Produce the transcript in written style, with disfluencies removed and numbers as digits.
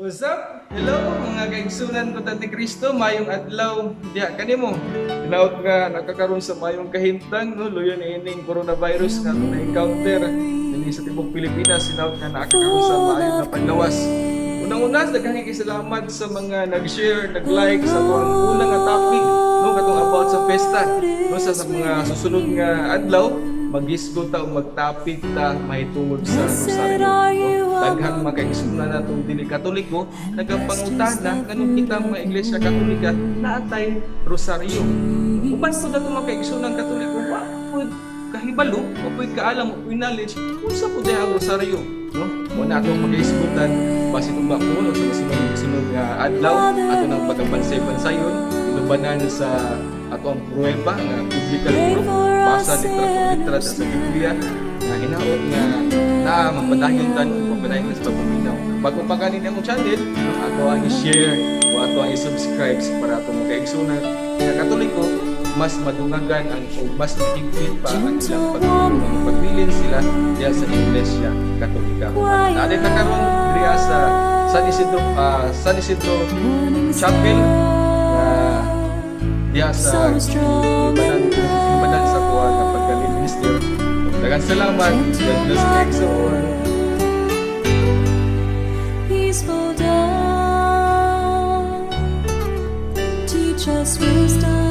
What's up? Hello mga kaigsunan ko Tati Cristo, mayong adlaw diha kanimo. Tinaot nga nakakaroon sa mayong kahintang no luyo ni ining coronavirus nga na encounter dinhi sa tibok Pilipinas, tinaot nga nakakaroon sa mayong na panlawas. Unang-una, daghang salamat sa mga nag-share, nag-like sa atong unang nga topic no katong about sa pesta. No sa mga susunod nga adlaw mag-isgo ta o mag-topic ta mahitungod sa rosaryo. Daghang mga kaigsunan natong dili Katoliko nagapangutana nganong kita mga iglesia Katolika naatay rosaryo. Uban po dato mga kaigsunan Katoliko wa pud kahibalo, wa pud kaalam, wa pud knowledge unsa pud ang rosaryo, no? Muna atong mag-isgutan base kung ba kuno sa sunod nga adlaw ato nang pagabansay-bansayon lubanan sa ato ang pruweba nga biblical proof basa litra por litra sa Biblia nga hinaot nga na mapadayon sa pagpaminaw. Bago pa kanina akong channel, ato ang i-share o ato ang i-subscribe para ato mga kaigsunan nga Katoliko mas madungagan o mas mahigpit pa ang ilang pagbilin sila diya sa Iglesia Katolika. Natin na karon diya sa San Isidro Chapel diya sa ibanan sa kuha ng pagkalin minister. Daghang salamat. God bless kaigsunan. Peaceful dawn, teach us wisdom.